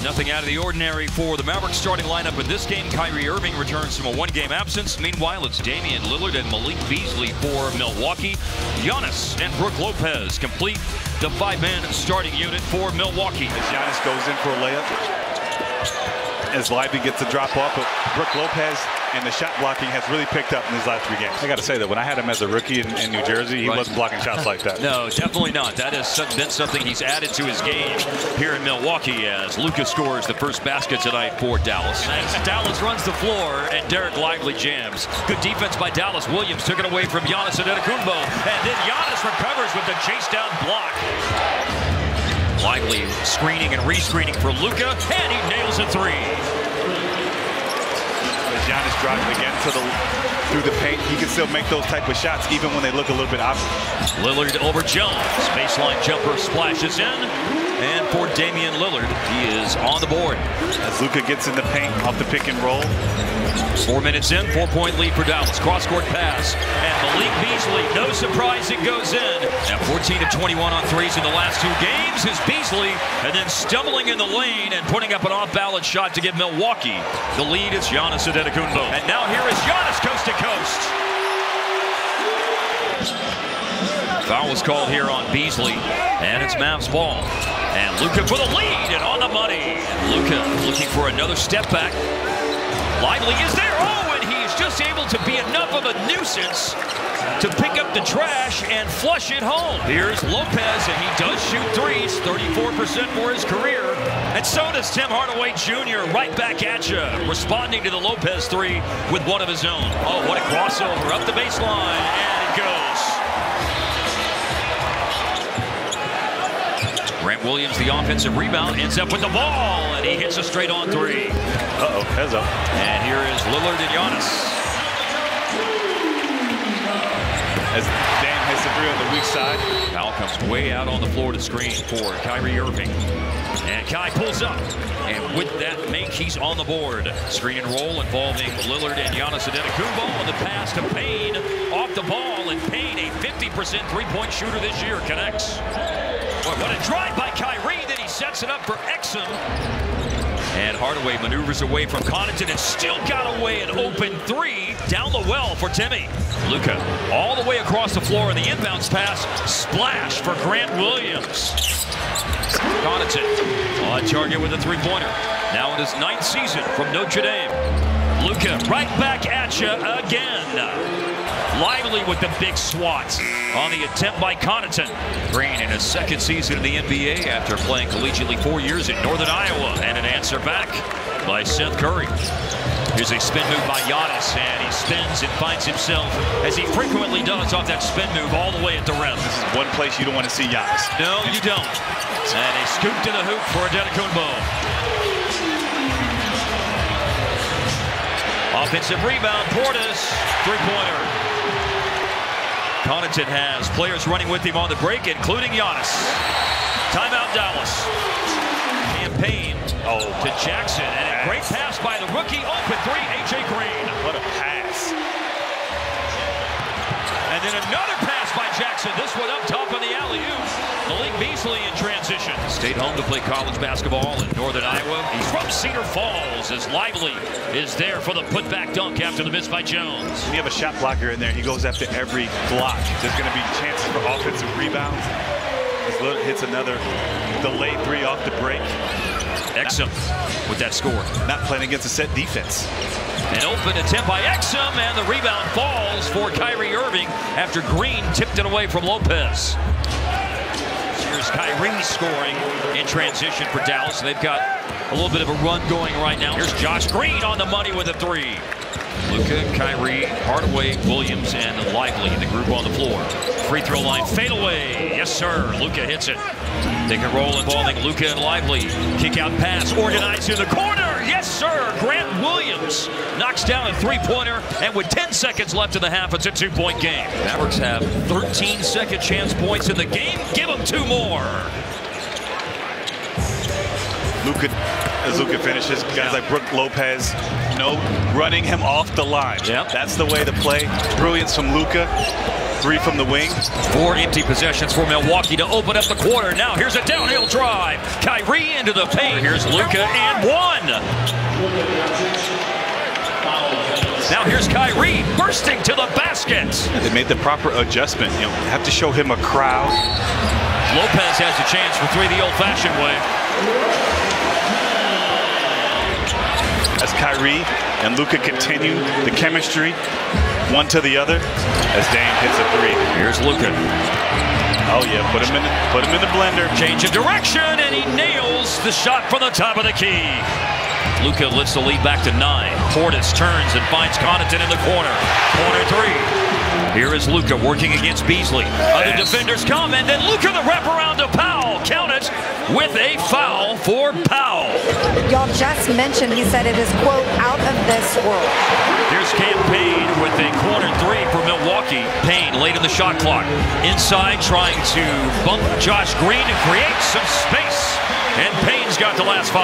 Nothing out of the ordinary for the Mavericks starting lineup in this game. Kyrie Irving returns from a one-game absence. Meanwhile, it's Damian Lillard and Malik Beasley for Milwaukee. Giannis and Brook Lopez complete the five-man starting unit for Milwaukee. As Giannis goes in for a layup, as Lively gets a drop off, but Brook Lopez and the shot blocking has really picked up in his last 3 games. I got to say that when I had him as a rookie in New Jersey, he wasn't blocking shots like that. No, definitely not. That has been something he's added to his game here in Milwaukee as Luka scores the first basket tonight for Dallas. As Dallas runs the floor and Derek Lively jams. Good defense by Dallas. Williams took it away from Giannis Antetokounmpo, and then Giannis recovers with the chase down block. Lively screening and rescreening for Luka, and he nails a three. Giannis driving again through the paint. He can still make those type of shots even when they look a little bit obvious. Lillard over Jones. Baseline jumper splashes in. And for Damian Lillard, he is on the board. As Luka gets in the paint off the pick and roll. 4 minutes in, 4-point lead for Dallas. Cross-court pass. And Malik Beasley, no surprise, it goes in. Now 14 of 21 on threes in the last 2 games is Beasley. And then stumbling in the lane and putting up an off-balance shot to give Milwaukee the lead. It's Giannis Antetokounmpo. And now here is Giannis coast to coast. Foul was called here on Beasley. And it's Mavs ball. And Luka for the lead and on the money. Luka looking for another step back. Lively is there. Oh, and he's just able to be enough of a nuisance to pick up the trash and flush it home. Here's Lopez, and he does shoot threes, 34% for his career. And so does Tim Hardaway Jr. right back at you, responding to the Lopez three with one of his own. Oh, what a crossover up the baseline, and it goes. Grant Williams, the offensive rebound, ends up with the ball, and he hits a straight-on three. Uh-oh, heads up. And here is Lillard and Giannis. As Dame hits the three on the weak side. Foul comes way out on the floor to screen for Kyrie Irving. And Kai pulls up. And with that make, he's on the board. Screen and roll involving Lillard and Giannis Antetokounmpo on the pass to Payne. Off the ball, and Payne, a 50% three-point shooter this year, connects. Boy, what a drive by Kyrie. Then he sets it up for Exum. And Hardaway maneuvers away from Connaughton and still got away an open three down the well for Timmy. Luka all the way across the floor in the inbounds pass. Splash for Grant Williams. Connaughton on target with a three-pointer. Now in his 9th season from Notre Dame. Luka right back at you again. Lively with the big swats on the attempt by Connaughton. Green in his 2nd season in the NBA after playing collegiately 4 years in Northern Iowa. And an answer back by Seth Curry. Here's a spin move by Giannis, and he spins and finds himself, as he frequently does, off that spin move all the way at the rim. This is one place you don't want to see Giannis. No, you don't. And a scoop to the hoop for Antetokounmpo. Offensive rebound, Portis, three-pointer. Connaughton has players running with him on the break, including Giannis. Timeout, Dallas. Campaign to Jackson, and a great pass by the rookie. Open three, A.J. Green. What a pass. And then another pass by Jackson. This one up top on the alley-oop. Malik Beasley in transition. Stayed home to play college basketball in Northern Iowa. He's from Cedar Falls, as Lively is there for the putback dunk after the miss by Jones. When you have a shot blocker in there, he goes after every block. There's going to be chances for offensive rebounds. As Lillard hits another delayed three off the break. Exum with that score. Not playing against a set defense. An open attempt by Exum, and the rebound falls for Kyrie Irving after Green tipped it away from Lopez. Here's Kyrie scoring in transition for Dallas. They've got a little bit of a run going right now. Here's Josh Green on the money with a three. Luka, Kyrie, Hardaway, Williams, and Lively, the group on the floor. Free throw line fadeaway. Yes, sir. Luka hits it. Pick and roll involving Luka and Lively. Kick out pass organized in the corner. Yes, sir. Grant Williams knocks down a three-pointer, and with 10 seconds left in the half, it's a 2-point game. Mavericks have 13 second chance points in the game. Give them 2 more. As Luka finishes, guys like Brook Lopez, running him off the line. Yep. That's the way to play. Brilliance from Luka. 3 from the wing. 4 empty possessions for Milwaukee to open up the quarter. Now here's a downhill drive. Kyrie into the paint. Here's Luka and 1. Now here's Kyrie bursting to the basket. They made the proper adjustment. You know, have to show him a crowd. Lopez has a chance for 3 the old-fashioned way. As Kyrie and Luka continue the chemistry, one to the other, as Dame hits a 3. Here's Luka. Oh yeah, put him in the blender. Change of direction, and he nails the shot from the top of the key. Luka lifts the lead back to 9. Portis turns and finds Connaughton in the corner. Corner 3. Here is Luka working against Beasley. Other defenders come, and then Luka the wraparound to Powell. Count it, with a foul for Powell. Y'all just mentioned, he said it is, quote, out of this world. Here's Cam Payne with a corner 3 for Milwaukee. Payne late in the shot clock. Inside, trying to bump Josh Green and create some space. And Payne's got the last 5.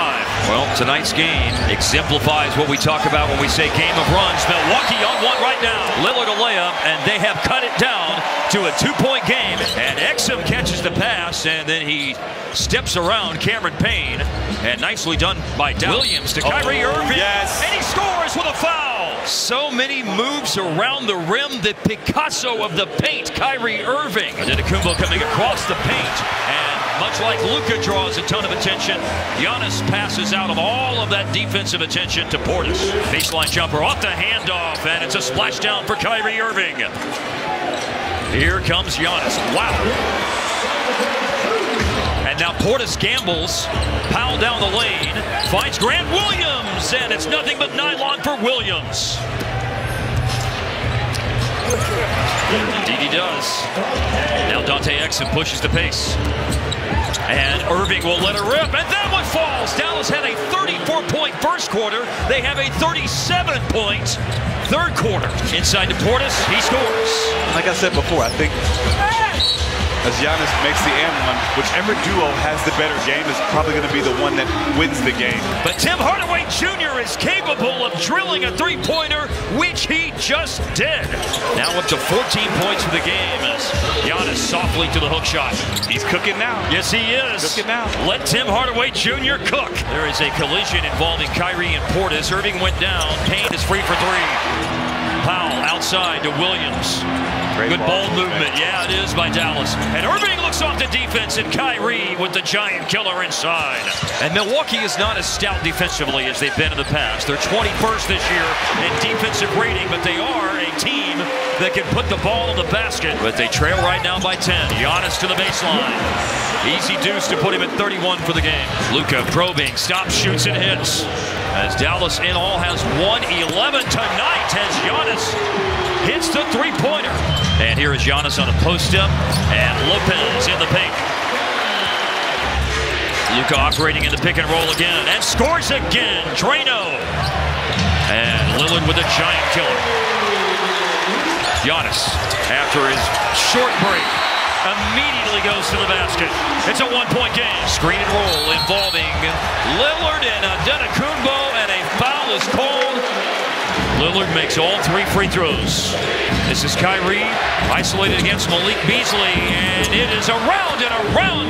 Well, tonight's game exemplifies what we talk about when we say game of runs. Milwaukee on 1 right now. Lillard a layup, and they have cut it down to a 2-point game. And Exum catches the pass, and then he steps around Cameron Payne. And nicely done by Williams to Kyrie Irving. Yes. And he scores with a foul. So many moves around the rim, the Picasso of the paint, Kyrie Irving. Antetokounmpo coming across the paint, and much like Luka draws a ton of attention, Giannis passes out of all of that defensive attention to Portis. Baseline jumper off the handoff, and it's a splashdown for Kyrie Irving. Here comes Giannis. Wow. And now Portis gambles. Powell down the lane. Finds Grant Williams. And it's nothing but nylon for Williams. Didi does. Now Dante Exum pushes the pace. And Irving will let her rip. And that one falls. Dallas had a 34-point first quarter. They have a 37-point third quarter. Inside to Portis. He scores. Like I said before, I think as Giannis makes the and one, whichever duo has the better game is probably going to be the one that wins the game. But Tim Hardaway Jr. is capable of drilling a three-pointer, which he just did. Now up to 14 points for the game as Giannis softly to the hook shot. He's cooking now. Yes, he is. Cooking now. Let Tim Hardaway Jr. cook. There is a collision involving Kyrie and Portis. Irving went down. Payne is free for 3. Powell outside to Williams. Good ball movement. Yeah, it is by Dallas. And Irving looks off the defense, and Kyrie with the giant killer inside. And Milwaukee is not as stout defensively as they've been in the past. They're 21st this year in defensive rating, but they are a team that can put the ball in the basket. But they trail right now by 10. Giannis to the baseline. Easy deuce to put him at 31 for the game. Luka probing, stops, shoots, and hits. As Dallas in all has 111 tonight as Giannis hits the three-pointer. And here is Giannis on a post-up, and Lopez in the paint. Luka operating in the pick and roll again, and scores again. Drano. And Lillard with a giant killer. Giannis, after his short break, immediately goes to the basket. It's a one-point game. Screen and roll involving Lillard and Antetokounmpo, and a foul is called. Lillard makes all 3 free throws. This is Kyrie, isolated against Malik Beasley, and it is around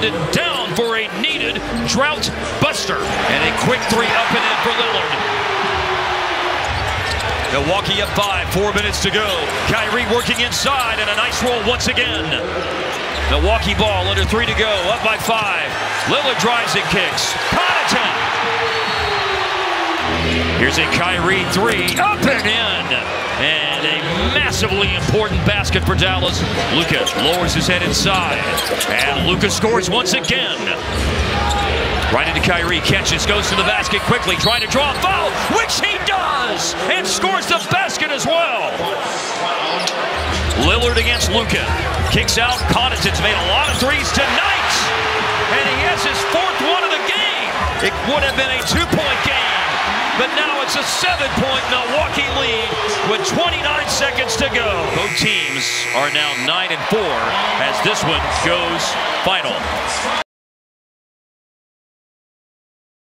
and down for a needed drought buster. And a quick 3 up and in for Lillard. Milwaukee up 5, 4 minutes to go. Kyrie working inside, and a nice roll once again. Milwaukee ball, under 3 to go, up by 5. Lillard drives and kicks. Connaughton. Here's a Kyrie 3, up and in. And a massively important basket for Dallas. Luka lowers his head inside. And Luka scores once again. Right into Kyrie, catches, goes to the basket quickly, trying to draw a foul, which he does, and scores the basket as well. Lillard against Luka. Kicks out. Connaughton's made a lot of threes tonight. And he has his 4th one of the game. It would have been a 2-point game. But now it's a 7-point Milwaukee lead with 29 seconds to go. Both teams are now 9-4 as this one goes final.